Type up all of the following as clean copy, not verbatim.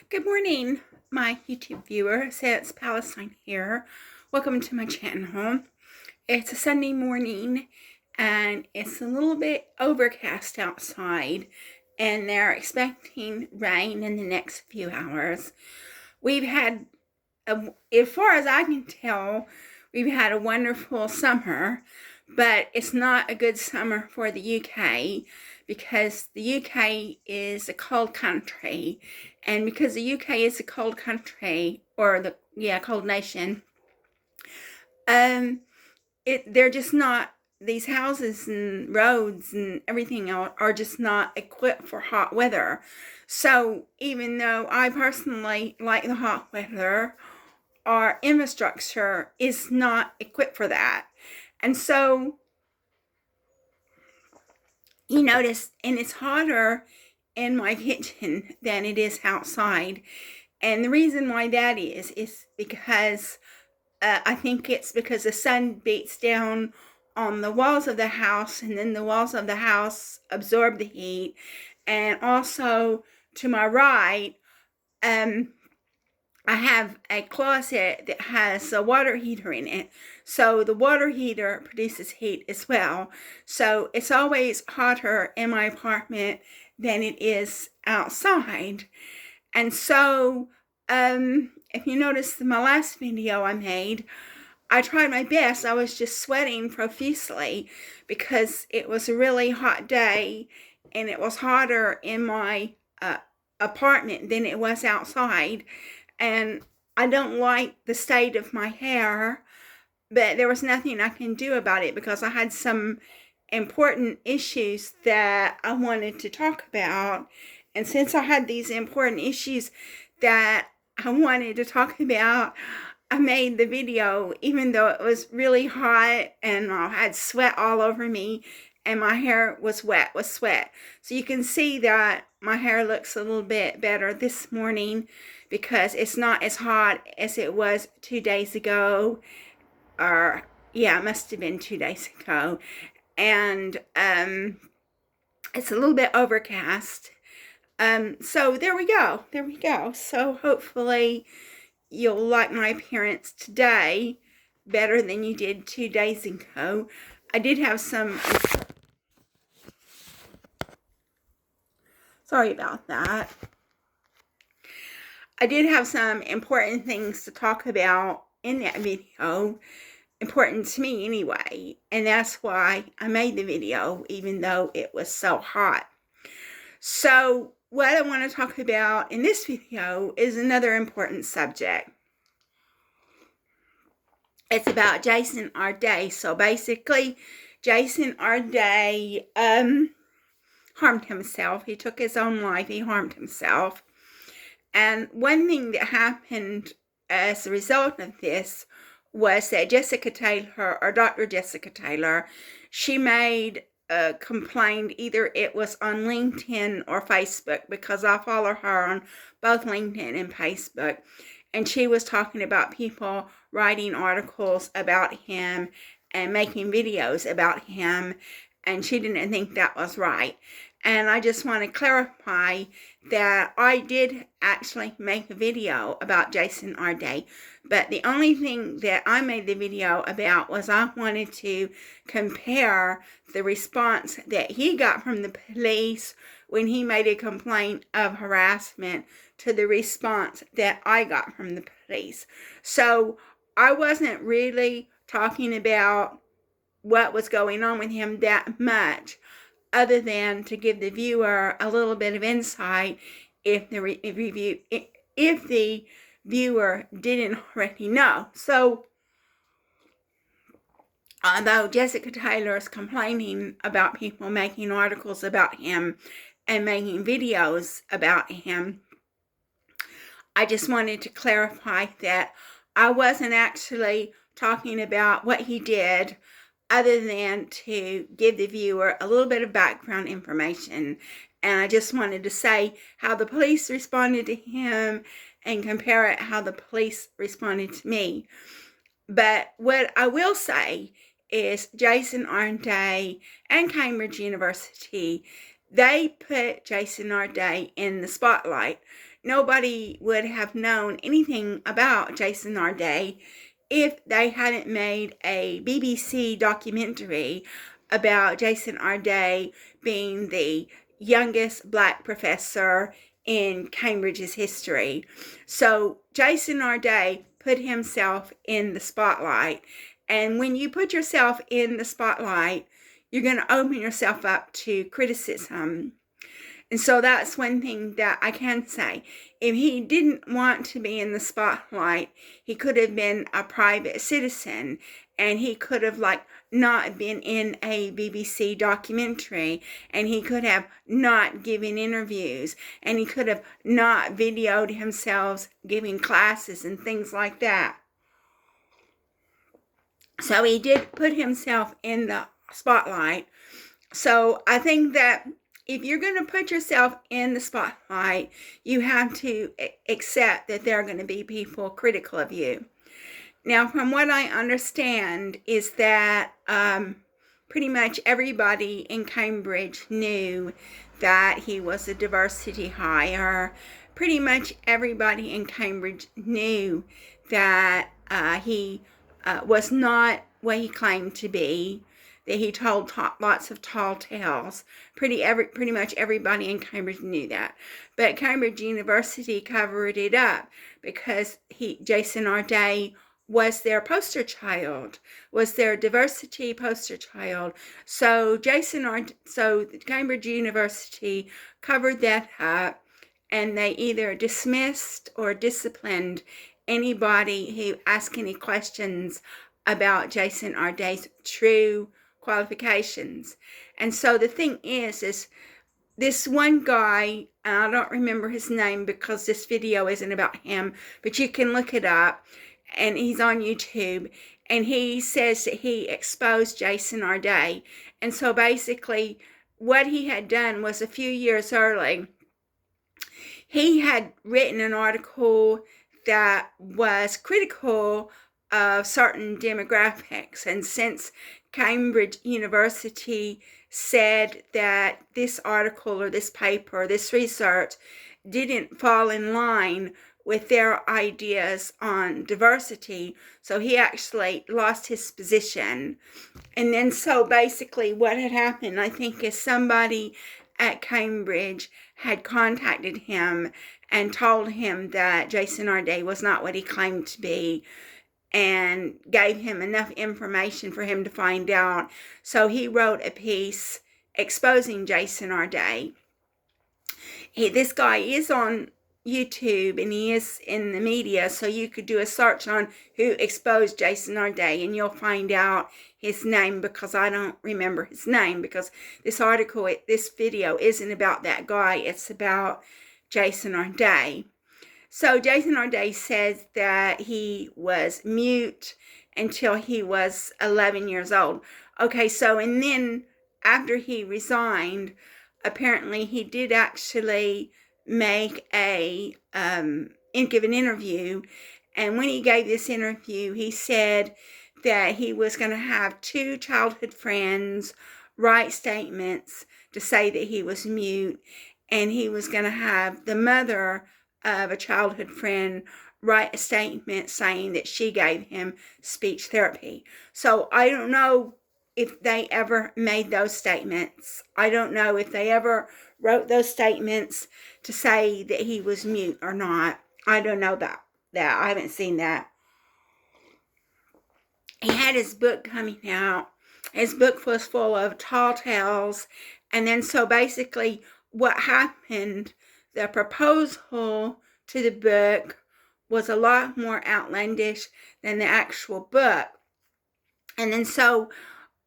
Good morning, my YouTube viewers. It's Palestine here. Welcome to my channel. It's a Sunday morning and it's a little bit overcast outside and they're expecting rain in the next few hours. We've had, as far as I can tell, we've had a wonderful summer, but it's not a good summer for the UK because the UK is a cold country, and because the UK is a cold country, or cold nation, they're just not, these houses and roads and everything are just not equipped for hot weather. So even though I personally like the hot weather, our infrastructure is not equipped for that. And so you notice, and it's hotter in my kitchen than it is outside. And the reason why that is because I think it's because the sun beats down on the walls of the house, and then the walls of the house absorb the heat. And also to my right, I have a closet that has a water heater in it. So the water heater produces heat as well. So it's always hotter in my apartment than it is outside. And so, if you noticed my last video I made, I tried my best. I was just sweating profusely because it was a really hot day and it was hotter in my apartment than it was outside. And I don't like the state of my hair, but there was nothing I can do about it because I had some important issues that I wanted to talk about. And since I had these important issues that I wanted to talk about, I made the video even though it was really hot and I had sweat all over me and my hair was wet with sweat. So you can see that my hair looks a little bit better this morning because it's not as hot as it was 2 days ago. Or yeah, it must have been 2 days ago. And it's a little bit overcast. So there we go. So hopefully you'll like my appearance today better than you did 2 days ago. I did have some, sorry about that. I did have some important things to talk about in that video, important to me anyway, and that's why I made the video even though it was so hot. So what I want to talk about in this video is another important subject. It's about Jason Arday. So basically, Jason Arday harmed himself. He took his own life. He harmed himself. And one thing that happened as a result of this was that Jessica Taylor, or Dr. Jessica Taylor, she made a complaint, either it was on LinkedIn or Facebook, because I follow her on both LinkedIn and Facebook, and she was talking about people writing articles about him and making videos about him, and she didn't think that was right. And I just want to clarify that I did actually make a video about Jason Arday, but the only thing that I made the video about was I wanted to compare the response that he got from the police when he made a complaint of harassment to the response that I got from the police. So I wasn't really talking about what was going on with him that much, other than to give the viewer a little bit of insight if the viewer didn't already know. So although Jessica Taylor is complaining about people making articles about him and making videos about him, I just wanted to clarify that I wasn't actually talking about what he did, other than to give the viewer a little bit of background information. And I just wanted to say how the police responded to him and compare it how the police responded to me. But what I will say is Jason Arday and Cambridge University, they put Jason Arday in the spotlight. Nobody would have known anything about Jason Arday if they hadn't made a BBC documentary about Jason Arday being the youngest black professor in Cambridge's history. So Jason Arday put himself in the spotlight. And when you put yourself in the spotlight, you're going to open yourself up to criticism. And so that's one thing that I can say. If he didn't want to be in the spotlight, he could have been a private citizen, and he could have not been in a BBC documentary, and he could have not given interviews, and he could have not videoed himself giving classes and things like that. So he did put himself in the spotlight. So I think that if you're going to put yourself in the spotlight, you have to accept that there are going to be people critical of you. Now, from what I understand is that pretty much everybody in Cambridge knew that he was a diversity hire. Pretty much everybody in Cambridge knew that he was not what he claimed to be, that he told lots of tall tales. Pretty much everybody in Cambridge knew that. But Cambridge University covered it up because Jason Arday was their poster child, was their diversity poster child. So Cambridge University covered that up, and they either dismissed or disciplined anybody who asked any questions about Jason Arday's true qualifications. And so the thing is this one guy, and I don't remember his name because this video isn't about him, but you can look it up, and he's on YouTube, and he says that he exposed Jason Arday. And so basically what he had done was a few years early, he had written an article that was critical of certain demographics. And since Cambridge University said that this article or this paper or this research didn't fall in line with their ideas on diversity, so he actually lost his position. And then so basically what had happened, I think, is somebody at Cambridge had contacted him and told him that Jason Arday was not what he claimed to be, and gave him enough information for him to find out. So he wrote a piece exposing Jason Arday. This guy is on YouTube, and he is in the media, so you could do a search on who exposed Jason Arday, and you'll find out his name, because I don't remember his name, because this video isn't about that guy, it's about Jason Arday. So Jason Arday says that he was mute until he was 11 years old. Okay, so and then after he resigned, apparently he did actually make give an interview. And when he gave this interview, he said that he was going to have 2 childhood friends write statements to say that he was mute, and he was going to have the mother of a childhood friend write a statement saying that she gave him speech therapy. So I don't know if they ever made those statements. I don't know if they ever wrote those statements to say that he was mute or not. I don't know that. I haven't seen that. He had his book coming out. His book was full of tall tales. And then so basically what happened, the proposal to the book was a lot more outlandish than the actual book. And then so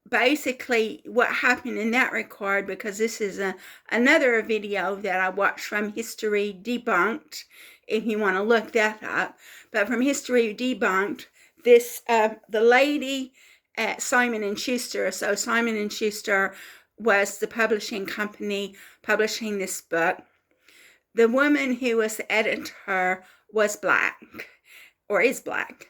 basically what happened in that regard, because this is another video that I watched from History Debunked, if you want to look that up. But from History Debunked, the lady at Simon & Schuster, so Simon & Schuster was the publishing company publishing this book. The woman who was the editor was black, or is black.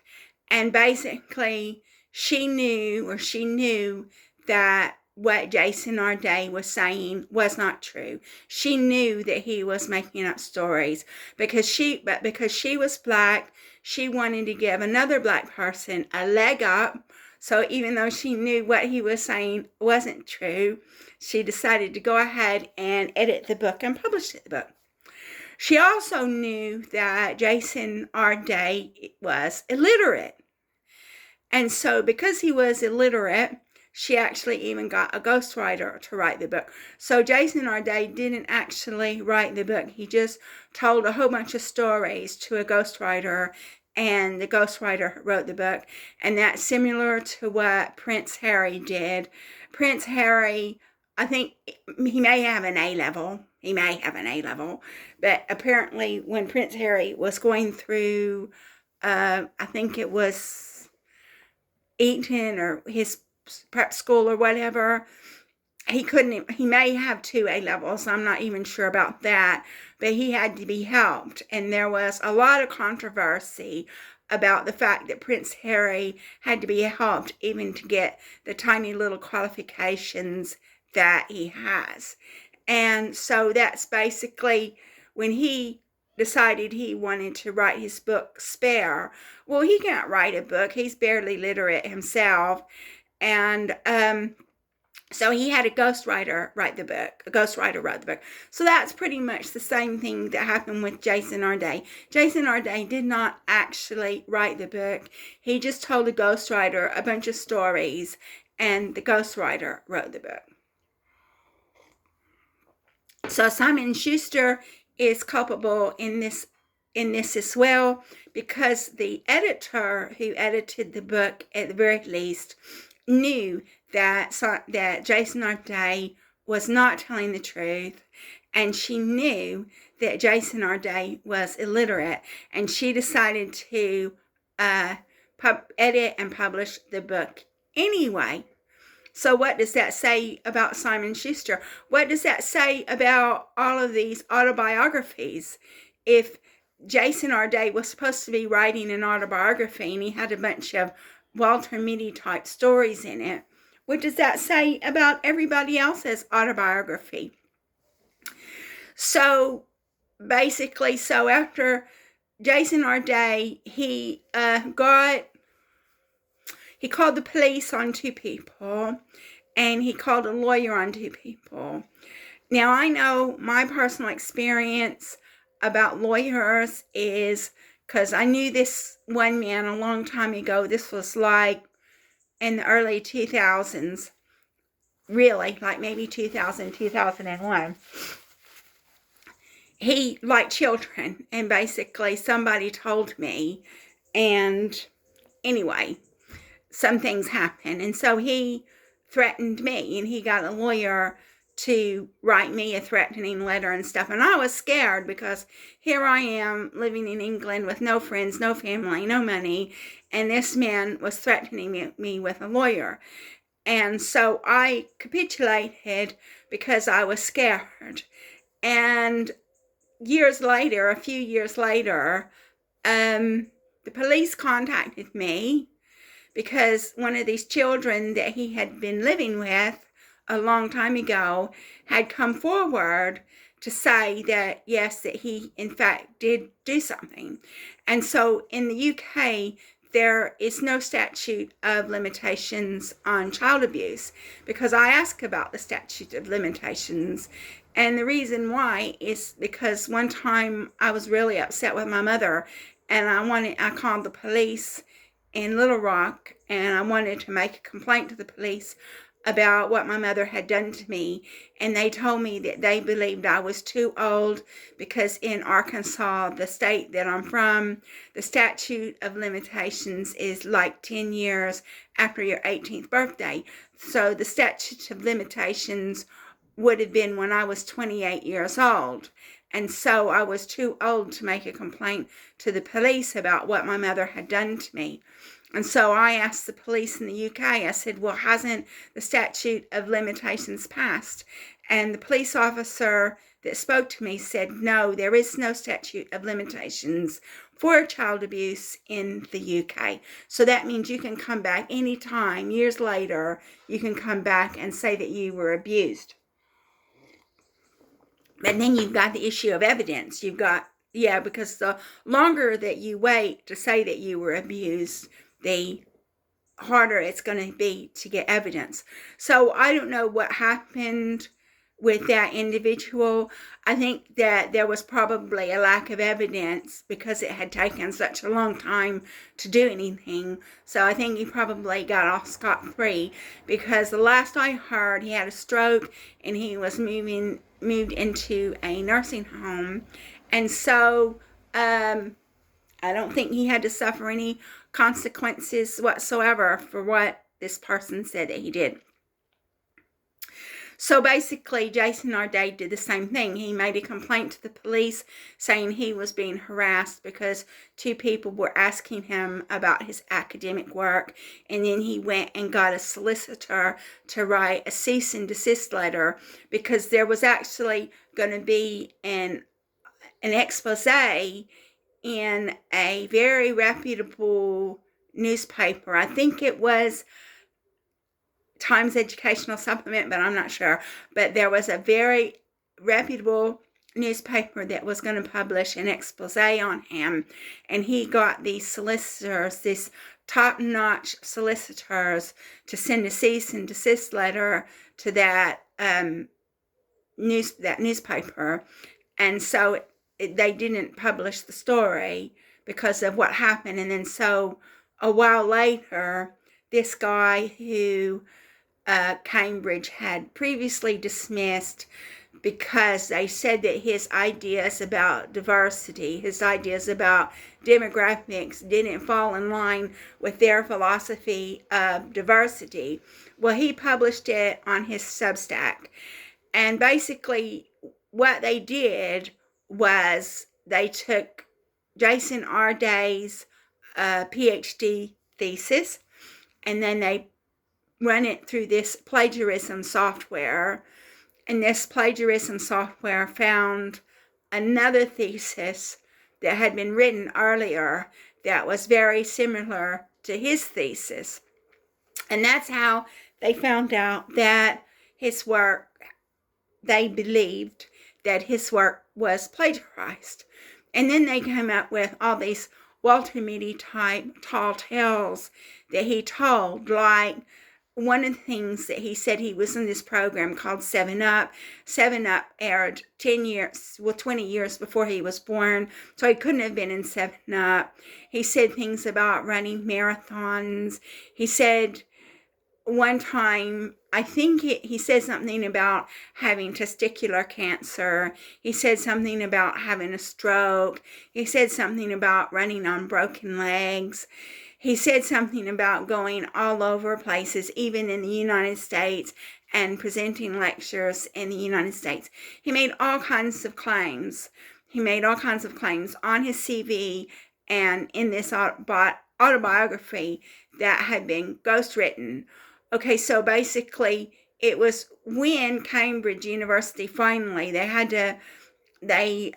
And basically she knew that what Jason Arday was saying was not true. She knew that he was making up stories because she was black, she wanted to give another black person a leg up. So even though she knew what he was saying wasn't true, she decided to go ahead and edit the book and publish the book. She also knew that Jason Arday was illiterate. And so because he was illiterate, she actually even got a ghostwriter to write the book. So Jason Arday didn't actually write the book. He just told a whole bunch of stories to a ghostwriter, and the ghostwriter wrote the book. And that's similar to what Prince Harry did. Prince Harry, I think he may have an A-level. He may have an A-level. But apparently when Prince Harry was going through, I think it was Eton or his prep school or whatever, he may have 2 A-levels. I'm not even sure about that, but he had to be helped. And there was a lot of controversy about the fact that Prince Harry had to be helped even to get the tiny little qualifications that he has. And so that's basically when he decided he wanted to write his book Spare. Well, he can't write a book. He's barely literate himself. And so he had a ghostwriter write the book. A ghostwriter wrote the book. So that's pretty much the same thing that happened with Jason Arday. Jason Arday did not actually write the book. He just told a ghostwriter a bunch of stories, and the ghostwriter wrote the book. So Simon & Schuster is culpable in this as well, because the editor who edited the book, at the very least, knew that Jason Arday was not telling the truth, and she knew that Jason Arday was illiterate, and she decided to edit and publish the book anyway. So what does that say about Simon & Schuster? What does that say about all of these autobiographies? If Jason Arday was supposed to be writing an autobiography and he had a bunch of Walter Mitty type stories in it, what does that say about everybody else's autobiography? So basically, after Jason Arday, he called the police on 2 people, and he called a lawyer on 2 people. Now, I know my personal experience about lawyers is because I knew this one man a long time ago. This was like in the early 2000s, really, like maybe 2000, 2001. He liked children, and basically somebody told me, and anyway, some things happened, and so he threatened me, and he got a lawyer to write me a threatening letter and stuff. And I was scared because here I am living in England with no friends, no family, no money, and this man was threatening me with a lawyer. And so I capitulated because I was scared. And a few years later, the police contacted me because one of these children that he had been living with a long time ago had come forward to say that, yes, that he in fact did do something. And so in the UK, there is no statute of limitations on child abuse, because I asked about the statute of limitations. And the reason why is because one time I was really upset with my mother, and I called the police in Little Rock, and I wanted to make a complaint to the police about what my mother had done to me, and they told me that they believed I was too old because in Arkansas, the state that I'm from, the statute of limitations is like 10 years after your 18th birthday. So the statute of limitations would have been when I was 28 years old. And so I was too old to make a complaint to the police about what my mother had done to me. And so I asked the police in the UK, I said, well, hasn't the statute of limitations passed? And the police officer that spoke to me said, no, there is no statute of limitations for child abuse in the UK. So that means you can come back anytime, years later, you can come back and say that you were abused. And then you've got the issue of evidence. You've got, because the longer that you wait to say that you were abused, the harder it's going to be to get evidence. So I don't know what happened with that individual. I think that there was probably a lack of evidence because it had taken such a long time to do anything. So I think he probably got off scot-free, because the last I heard, he had a stroke and he was moved into a nursing home. And so I don't think he had to suffer any consequences whatsoever for what this person said that he did. So basically, Jason Arday did the same thing. He made a complaint to the police saying he was being harassed because two people were asking him about his academic work. And then he went and got a solicitor to write a cease and desist letter, because there was actually going to be an expose in a very reputable newspaper. I think it was Times Educational Supplement, but I'm not sure. But there was a very reputable newspaper that was going to publish an expose on him. And he got these solicitors, these top-notch solicitors, to send a cease and desist letter to that newspaper. And so they didn't publish the story because of what happened. And then so a while later, this guy who Cambridge had previously dismissed because they said that his ideas about diversity, his ideas about demographics didn't fall in line with their philosophy of diversity. Well, he published it on his Substack. And basically what they did was they took Jason Arday's PhD thesis, and then they run it through this plagiarism software. And this plagiarism software found another thesis that had been written earlier that was very similar to his thesis. And that's how they found out that his work, they believed that his work was plagiarized. And then they came up with all these Walter Mitty type tall tales that he told, like one of the things that he said, he was in this program called 7 Up. 7 Up aired 20 years before he was born, so he couldn't have been in 7 Up. He said things about running marathons. He said one time, I think he said something about having testicular cancer. He said something about having a stroke. He said something about running on broken legs. He said something about going all over places, even in the United States, and presenting lectures in the United States. He made all kinds of claims. He made all kinds of claims on his CV and in this autobiography that had been ghostwritten. Okay, so basically it was when Cambridge University finally, they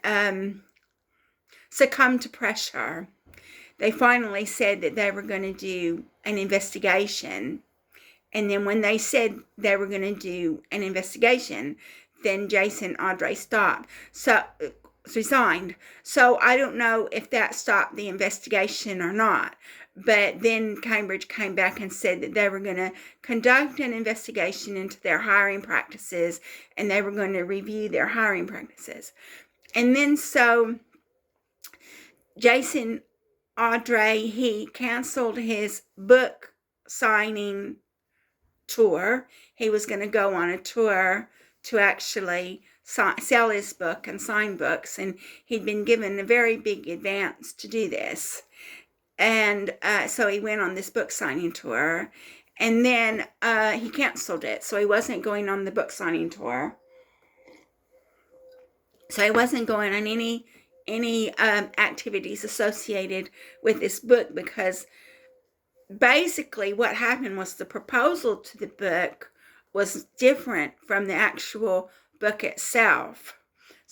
succumbed to pressure. They finally said that they were going to do an investigation. And then when they said they were going to do an investigation, then Jason Arday resigned. So I don't know if that stopped the investigation or not. But then Cambridge came back and said that they were going to conduct an investigation into their hiring practices, and they were going to review their hiring practices. And then so Jason Arday, he canceled his book signing tour. He was going to go on a tour to actually sell his book and sign books, and he'd been given a very big advance to do this. And so he went on this book signing tour, and then he canceled it. So he wasn't going on the book signing tour. So he wasn't going on any activities associated with this book, because basically what happened was the proposal to the book was different from the actual book itself.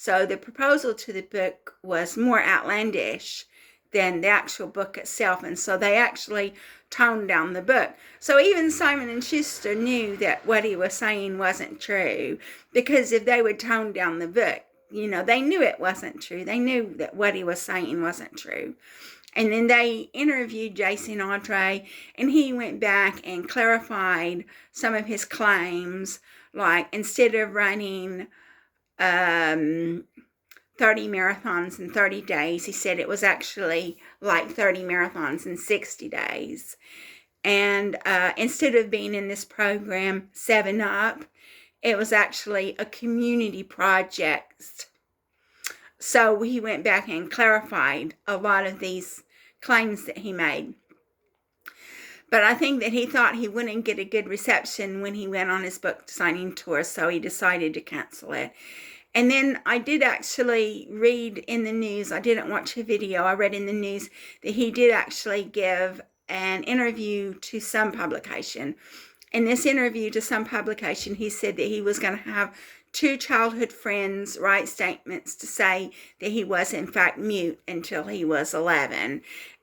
So the proposal to the book was more outlandish than the actual book itself, and so they actually toned down the book. So even Simon and Schuster knew that what he was saying wasn't true, because if they would tone down the book, they knew it wasn't true. They knew that what he was saying wasn't true. And then they interviewed Jason Arday, and he went back and clarified some of his claims, like instead of running 30 marathons in 30 days. He said it was actually like 30 marathons in 60 days. And instead of being in this program, 7-Up, it was actually a community project. So he went back and clarified a lot of these claims that he made. But I think that he thought he wouldn't get a good reception when he went on his book signing tour, so he decided to cancel it. And then I did actually read in the news, I didn't watch a video, I read in the news that he did actually give an interview to some publication. In this interview to some publication, he said that he was going to have 2 childhood friends write statements to say that he was in fact mute until he was 11.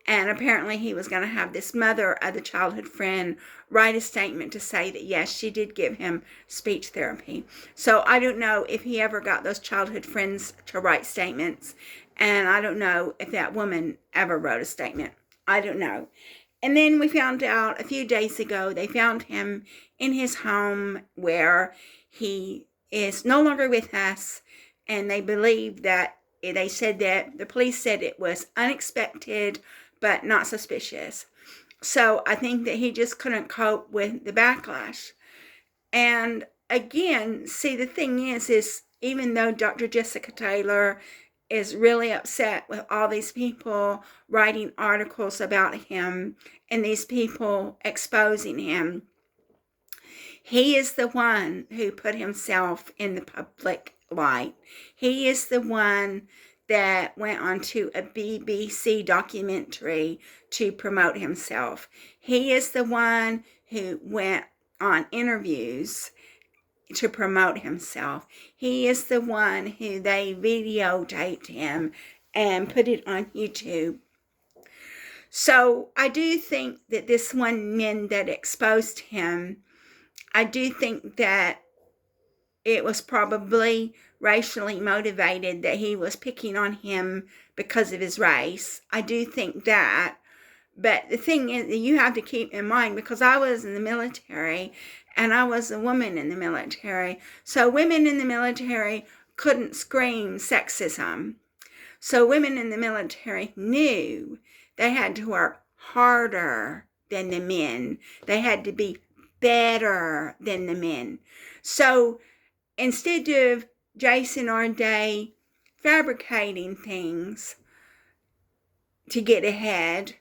And apparently he was going to have this mother of the childhood friend write a statement to say that, yes, she did give him speech therapy. So I don't know if he ever got those childhood friends to write statements. And I don't know if that woman ever wrote a statement. I don't know. And then we found out a few days ago, they found him in his home where he is no longer with us. And they believe that, they said that the police said it was unexpected, but not suspicious. So I think that he just couldn't cope with the backlash. And again, see, the thing is even though Dr. Jessica Taylor is really upset with all these people writing articles about him and these people exposing him, he is the one who put himself in the public light. He is the one that went on to a BBC documentary to promote himself. He is the one who went on interviews to promote himself. He is the one who they videotaped him and put it on YouTube. So I do think that this one man that exposed him, I do think that it was probably racially motivated, that he was picking on him because of his race. I do think that. But the thing is that you have to keep in mind, because I was in the military and I was a woman in the military. So women in the military couldn't scream sexism. So women in the military knew they had to work harder than the men. They had to be better than the men. So instead of Jason Arday fabricating things to get ahead,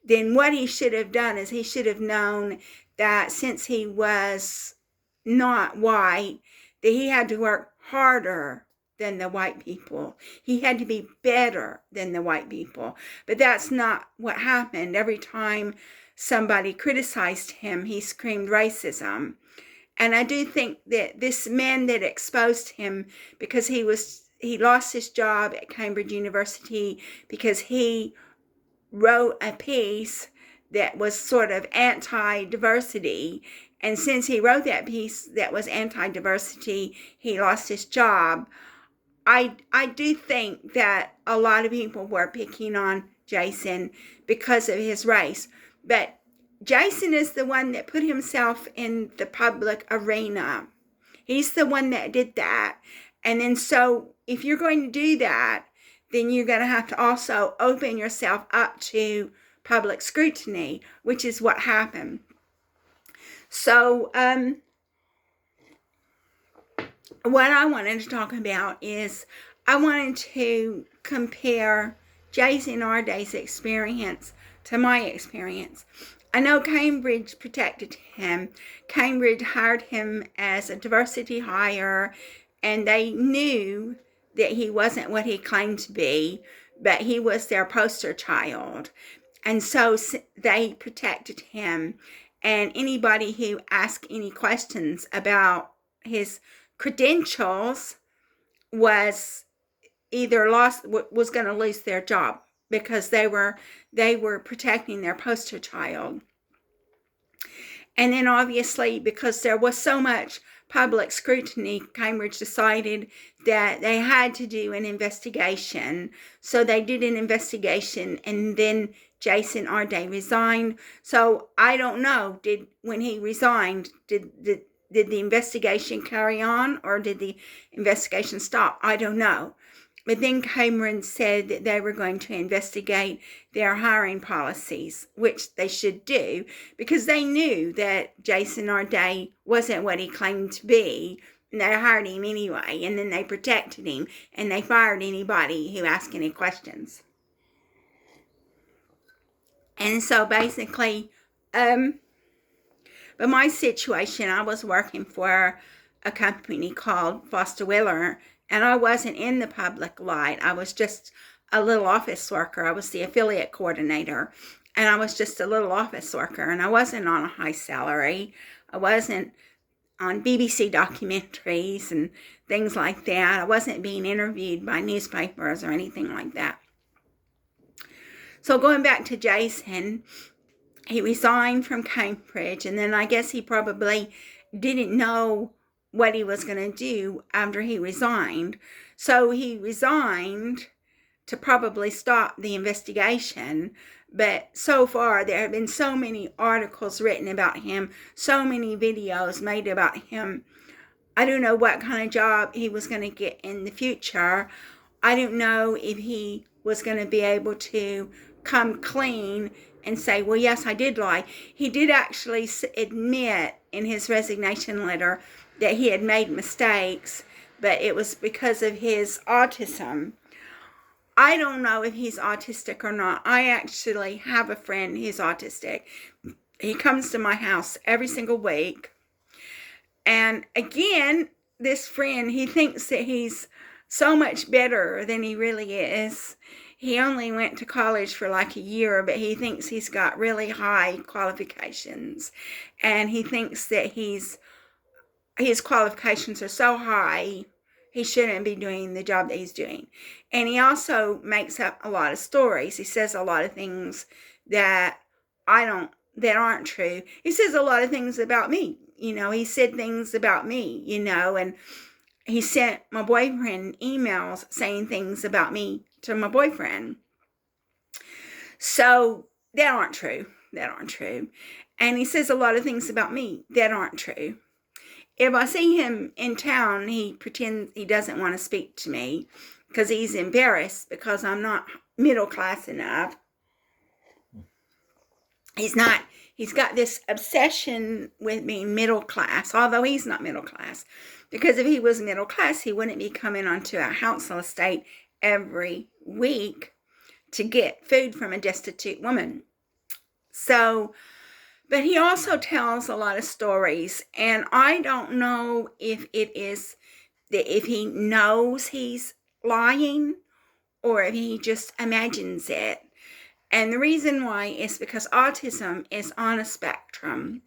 then what he should have done is he should have known that since he was not white, that he had to work harder than the white people. He had to be better than the white people. But that's not what happened. Every time somebody criticized him, he screamed racism. And I do think that this man that exposed him, because he lost his job at Cambridge University because he wrote a piece that was sort of anti-diversity. And since he wrote that piece that was anti-diversity, he lost his job. I do think that a lot of people were picking on Jason because of his race. But Jason is the one that put himself in the public arena. He's the one that did that. And then so if you're going to do that, then you're going to have to also open yourself up to public scrutiny, which is what happened. So what I wanted to talk about is I wanted to compare Jason Arday's experience to my experience. I know Cambridge protected him. Cambridge hired him as a diversity hire, and they knew that he wasn't what he claimed to be, but he was their poster child. And so they protected him. And anybody who asked any questions about his credentials was either was going to lose their job because they were protecting their poster child. And then obviously, because there was so much public scrutiny, Cambridge decided that they had to do an investigation. So they did an investigation, and then Jason Arday resigned. So I don't know, when he resigned, did the investigation carry on, or did the investigation stop? I don't know. But then Cameron said that they were going to investigate their hiring policies, which they should do, because they knew that Jason Arday wasn't what he claimed to be, and they hired him anyway, and then they protected him, and they fired anybody who asked any questions. And so basically, but my situation, I was working for a company called Foster Wheeler, and I wasn't in the public light. I was just a little office worker. I was the affiliate coordinator, and I was just a little office worker, and I wasn't on a high salary. I wasn't on BBC documentaries and things like that. I wasn't being interviewed by newspapers or anything like that. So going back to Jason, he resigned from Cambridge, and then I guess he probably didn't know what he was going to do after he resigned. So he resigned to probably stop the investigation. But so far, there have been so many articles written about him, so many videos made about him. I don't know what kind of job he was going to get in the future. I don't know if he was going to be able to come clean and say, well, yes, I did lie. He did actually admit in his resignation letter that he had made mistakes, but it was because of his autism. I don't know if he's autistic or not. I actually have a friend who's autistic. He comes to my house every single week. And again, this friend, he thinks that he's so much better than he really is. He only went to college for like a year, but he thinks he's got really high qualifications. And he thinks that his qualifications are so high, he shouldn't be doing the job that he's doing. And he also makes up a lot of stories. He says a lot of things that aren't true. He says a lot of things about me. He said things about me, and he sent my boyfriend emails saying things about me to my boyfriend. So that aren't true. And he says a lot of things about me that aren't true. If I see him in town, he pretends he doesn't want to speak to me because he's embarrassed because I'm not middle class enough. He's got this obsession with being middle class, although he's not middle class. Because if he was middle class, he wouldn't be coming onto a council estate every week to get food from a destitute woman. So, but he also tells a lot of stories, and I don't know if it is that if he knows he's lying or if he just imagines it. And the reason why is because autism is on a spectrum.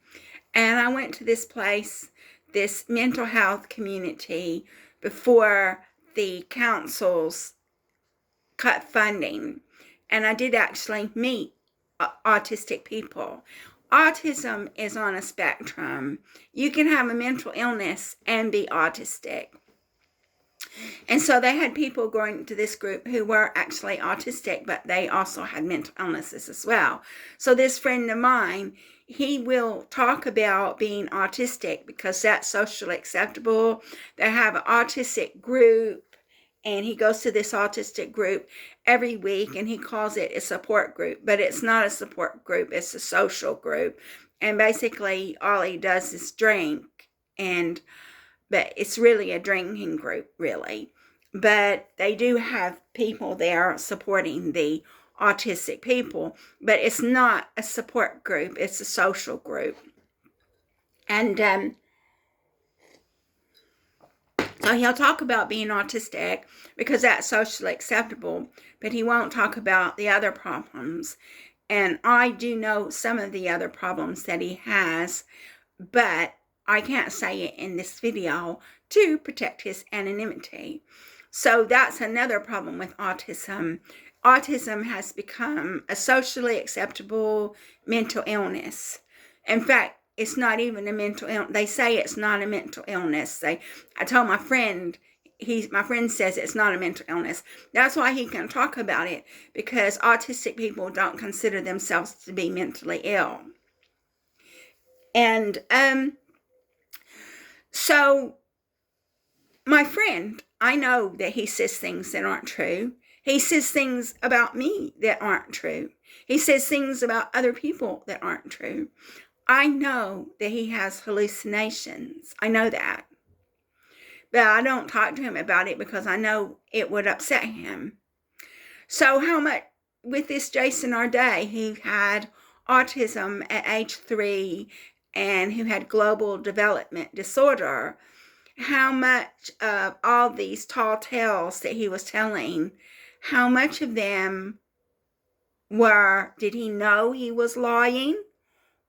And I went to this place, this mental health community, before the councils cut funding. And I did actually meet autistic people. Autism is on a spectrum. You can have a mental illness and be autistic. And so they had people going to this group who were actually autistic, but they also had mental illnesses as well. So this friend of mine, he will talk about being autistic because that's socially acceptable. They have an autistic group, and he goes to this autistic group every week, and he calls it a support group. But it's not a support group, it's a social group. And basically all he does is drink, but it's really a drinking group, really. But they do have people there supporting the autistic people, but it's not a support group, it's a social group. And so he'll talk about being autistic because that's socially acceptable, but he won't talk about the other problems. And I do know some of the other problems that he has, but I can't say it in this video to protect his anonymity. So that's another problem with autism. Autism has become a socially acceptable mental illness. In fact, it's not even a mental illness. They say it's not a mental illness. I told my friend, my friend says it's not a mental illness. That's why he can talk about it, because autistic people don't consider themselves to be mentally ill. And so my friend, I know that he says things that aren't true. He says things about me that aren't true. He says things about other people that aren't true. I know that he has hallucinations. I know that. But I don't talk to him about it because I know it would upset him. So how much, with this Jason Arday, who had autism at age 3 and who had global development disorder, how much of all these tall tales that he was telling, how much of them did he know he was lying,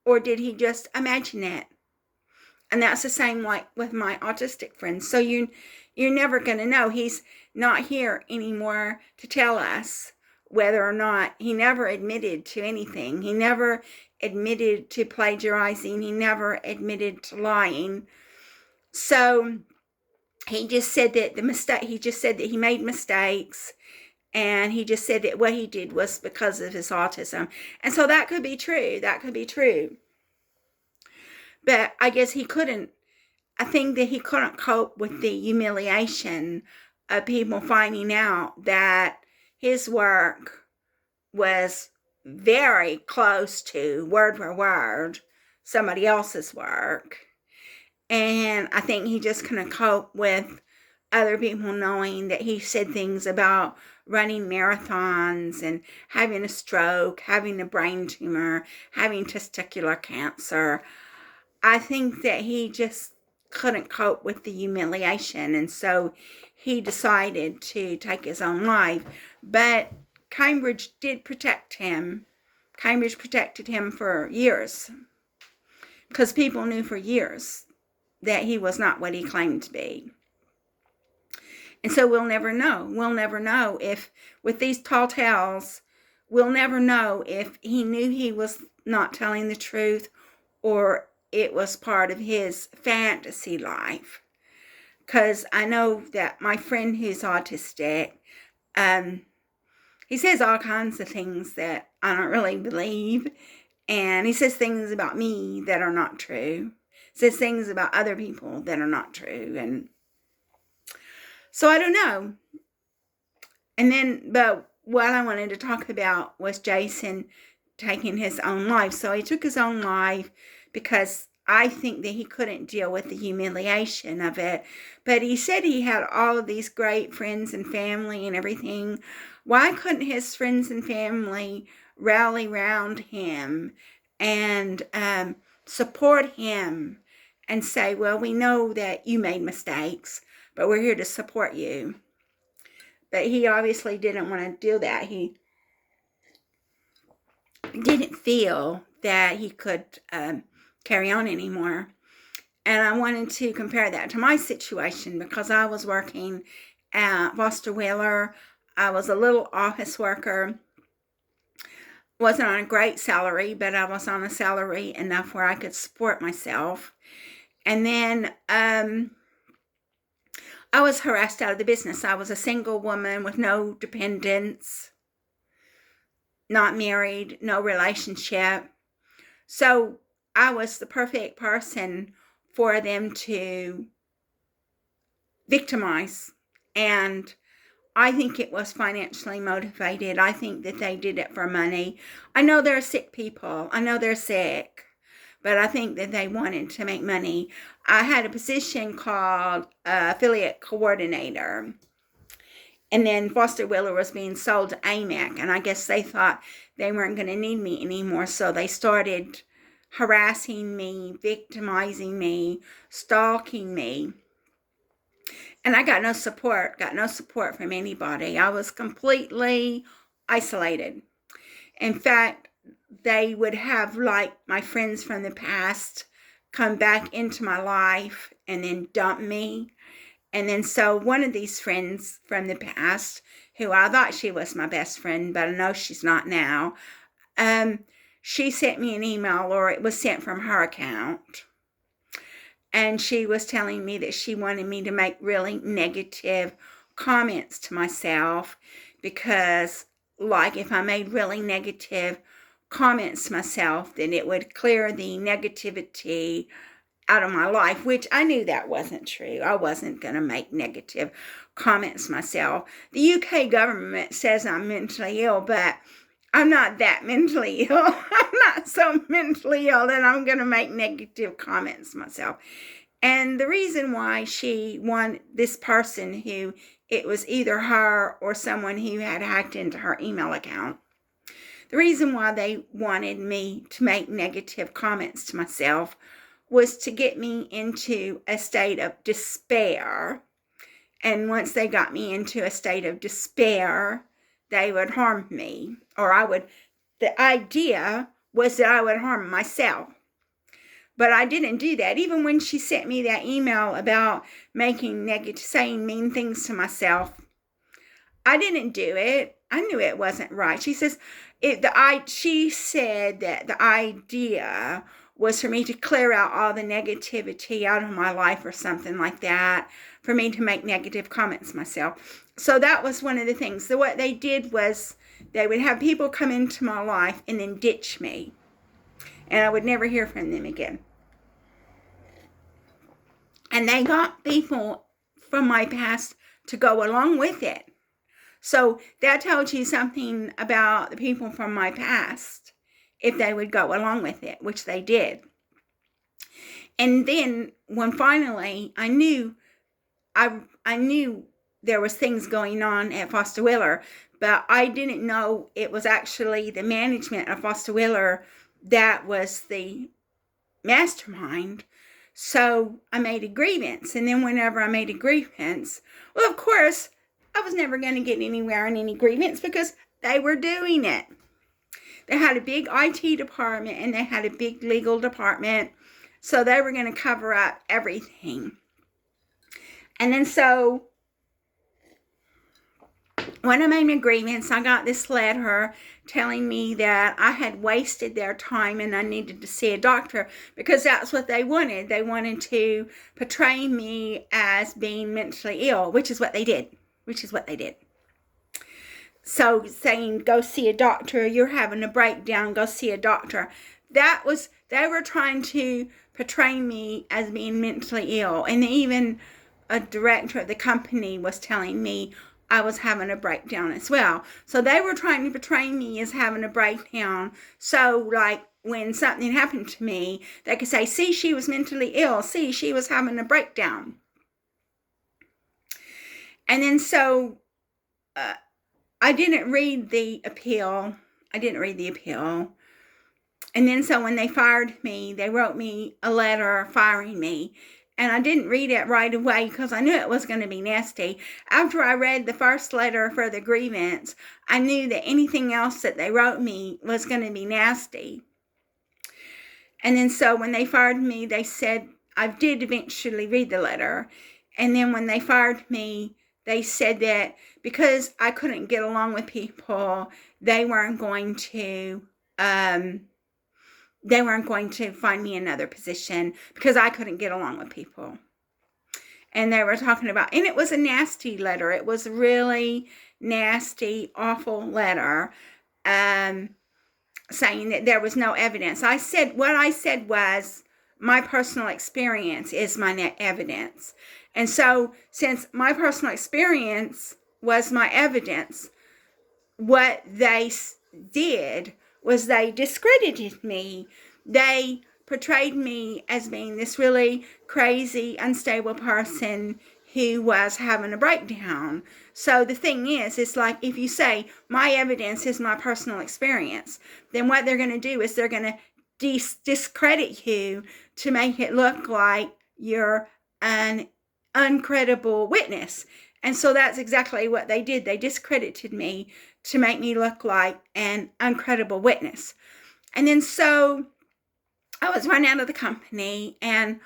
or did he just imagine it? And that's the same like with my autistic friends. So you're never going to know. He's not here anymore to tell us whether or not. He never admitted to anything. He never admitted to plagiarizing. He never admitted to lying. So he just said that he made mistakes, and he just said that what he did was because of his autism. And so that could be true. But I guess I think that he couldn't cope with the humiliation of people finding out that his work was very close to, word for word, somebody else's work. And I think he just couldn't cope with other people knowing that he said things about running marathons and having a stroke, having a brain tumor, having testicular cancer. I think that he just couldn't cope with the humiliation, and so he decided to take his own life. But Cambridge did protect him. Cambridge protected him for years, because people knew for years that he was not what he claimed to be. And so we'll never know. We'll never know if, with these tall tales, we'll never know if he knew he was not telling the truth, or it was part of his fantasy life. Because I know that my friend who's autistic, he says all kinds of things that I don't really believe. And he says things about me that are not true. Says things about other people that are not true. And so I don't know. And then, but what I wanted to talk about was Jason taking his own life. So he took his own life because I think that he couldn't deal with the humiliation of it. But he said he had all of these great friends and family and everything. Why couldn't his friends and family rally around him and support him and say, well, we know that you made mistakes, but we're here to support you? But he obviously didn't want to do that. He didn't feel that he could carry on anymore. And I wanted to compare that to my situation, because I was working at Foster Wheeler. I was a little office worker. Wasn't on a great salary, but I was on a salary enough where I could support myself. And then I was harassed out of the business. I was a single woman with no dependents, not married, no relationship. So I was the perfect person for them to victimize. And I think it was financially motivated. I think that they did it for money. I know they're sick people. I know they're sick. But I think that they wanted to make money. I had a position called affiliate coordinator. And then Foster Wheeler was being sold to AMAC. And I guess they thought they weren't going to need me anymore. So they started harassing me, victimizing me, stalking me. And I got no support from anybody. I was completely isolated. In fact, they would have like my friends from the past come back into my life and then dump me. And then so one of these friends from the past, who I thought she was my best friend, but I know she's not now, she sent me an email, or it was sent from her account. And she was telling me that she wanted me to make really negative comments to myself because, like, if I made really negative comments to myself, then it would clear the negativity out of my life, which I knew that wasn't true. I wasn't going to make negative comments myself. The UK government says I'm mentally ill, but I'm not that mentally ill. I'm not so mentally ill that I'm going to make negative comments myself. And the reason why she wanted this person, who it was either her or someone who had hacked into her email account, the reason why they wanted me to make negative comments to myself was to get me into a state of despair. And once they got me into a state of despair, they would harm me, the idea was that I would harm myself. But I didn't do that. Even when she sent me that email about saying mean things to myself, I didn't do it. I knew it wasn't right. She said that the idea was for me to clear out all the negativity out of my life or something like that, for me to make negative comments myself. So that was one of the things. So what they did was they would have people come into my life and then ditch me, and I would never hear from them again. And they got people from my past to go along with it. So that tells you something about the people from my past, if they would go along with it, which they did. And then when finally I knew there was things going on at Foster Wheeler, but I didn't know it was actually the management of Foster Wheeler that was the mastermind. So I made a grievance. And then whenever I made a grievance, well, of course, I was never going to get anywhere in any grievance because they were doing it. They had a big IT department and they had a big legal department. So they were going to cover up everything. And then so when I made my grievance, I got this letter telling me that I had wasted their time and I needed to see a doctor, because that's what they wanted. They wanted to portray me as being mentally ill, which is what they did. So saying, go see a doctor, you're having a breakdown, go see a doctor. They were trying to portray me as being mentally ill. And even a director of the company was telling me I was having a breakdown as well. So they were trying to portray me as having a breakdown. So like when something happened to me, they could say, see, she was mentally ill. See, she was having a breakdown. And then so I didn't read the appeal. And then so when they fired me, they wrote me a letter firing me. And I didn't read it right away because I knew it was going to be nasty. After I read the first letter for the grievance, I knew that anything else that they wrote me was going to be nasty. And then so when they fired me, they said, I did eventually read the letter. And then when they fired me, they said that because I couldn't get along with people, they weren't going to find me another position because I couldn't get along with people. And they were talking about, and it was a nasty letter. It was a really nasty, awful letter, saying that there was no evidence. What I said was, my personal experience is my evidence. And so since my personal experience was my evidence, what they did was they discredited me. They portrayed me as being this really crazy, unstable person who was having a breakdown. So the thing is, it's like if you say, my evidence is my personal experience, then what they're going to do is they're going to discredit you to make it look like you're an uncredible witness. And so that's exactly what they did. They discredited me to make me look like an uncredible witness. And then so I was run out of the company, and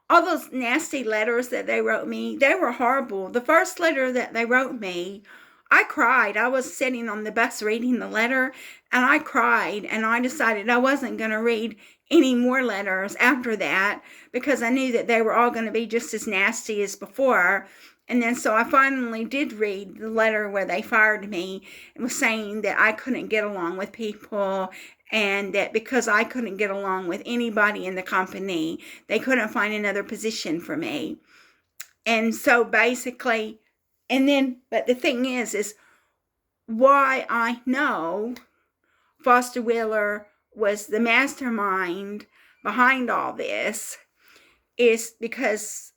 all those nasty letters that they wrote me, they were horrible. The first letter that they wrote me, I cried. I was sitting on the bus reading the letter, and I cried, and I decided I wasn't going to read any more letters after that because I knew that they were all going to be just as nasty as before. And then so I finally did read the letter where they fired me and was saying that I couldn't get along with people, and that because I couldn't get along with anybody in the company, they couldn't find another position for me. And so basically, but the thing is why I know Foster Wheeler was the mastermind behind all this is because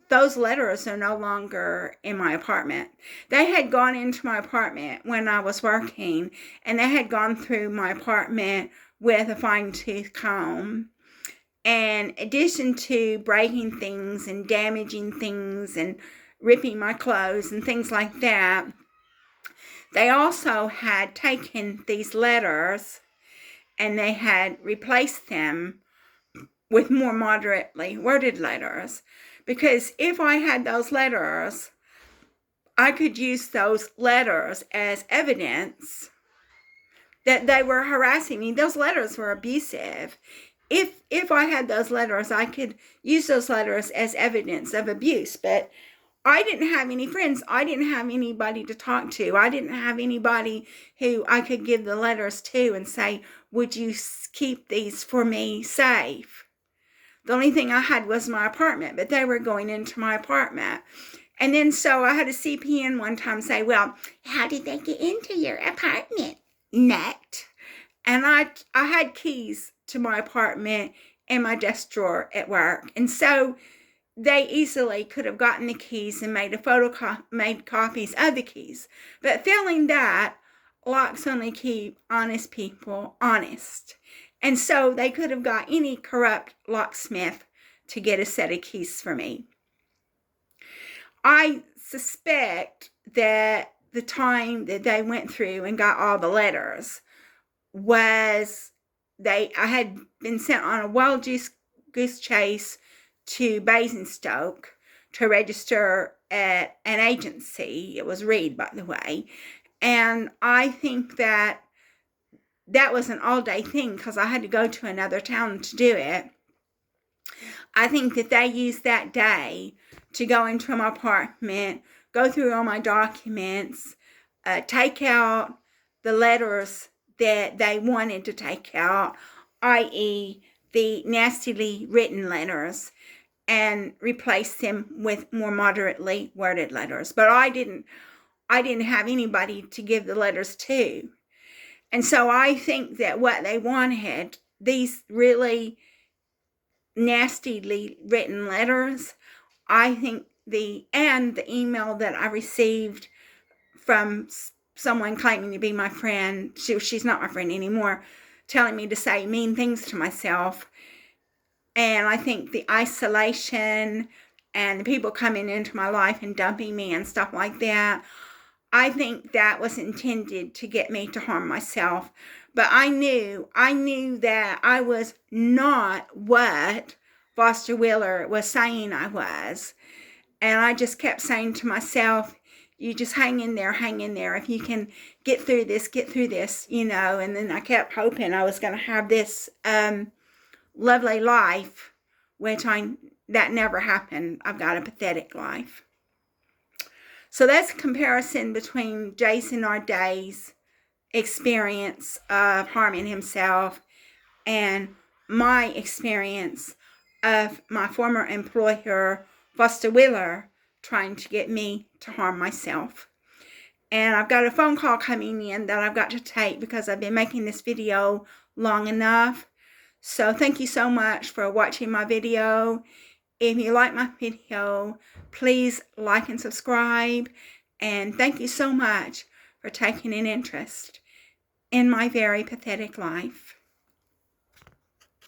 those letters are no longer in my apartment. They had gone into my apartment when I was working, and they had gone through my apartment with a fine-tooth comb. And in addition to breaking things and damaging things and ripping my clothes and things like that, they also had taken these letters and they had replaced them with more moderately worded letters. Because if I had those letters, I could use those letters as evidence that they were harassing me. Those letters were abusive. If I had those letters, I could use those letters as evidence of abuse. But I didn't have any friends. I didn't have anybody to talk to. I didn't have anybody who I could give the letters to and say, would you keep these for me safe? The only thing I had was my apartment, but they were going into my apartment. And then so I had a CPN one time say, well, how did they get into your apartment, nut? And I had keys to my apartment in my desk drawer at work. And so they easily could have gotten the keys and made copies of the keys. But failing that, locks only keep honest people honest. And so they could have got any corrupt locksmith to get a set of keys for me. I suspect that the time that they went through and got all the letters was I had been sent on a wild goose chase to Basingstoke to register at an agency. It was Reed, by the way. And I think that was an all-day thing because I had to go to another town to do it. I think that they used that day to go into my apartment, go through all my documents, take out the letters that they wanted to take out, i.e. the nastily written letters, and replace them with more moderately worded letters. But I didn't have anybody to give the letters to. And so I think that what they wanted, these really nastily written letters, I think the email that I received from someone claiming to be my friend, she's not my friend anymore, telling me to say mean things to myself. And I think the isolation and the people coming into my life and dumping me and stuff like that, I think that was intended to get me to harm myself. But I knew that I was not what Foster Wheeler was saying I was. And I just kept saying to myself, you just hang in there. If you can get through this, you know. And then I kept hoping I was going to have this lovely life, which that never happened. I've got a pathetic life. So that's a comparison between Jason Arday's experience of harming himself and my experience of my former employer, Foster Wheeler, trying to get me to harm myself. And I've got a phone call coming in that I've got to take because I've been making this video long enough. So thank you so much for watching my video. If you like my video, please like and subscribe. And thank you so much for taking an interest in my very pathetic life.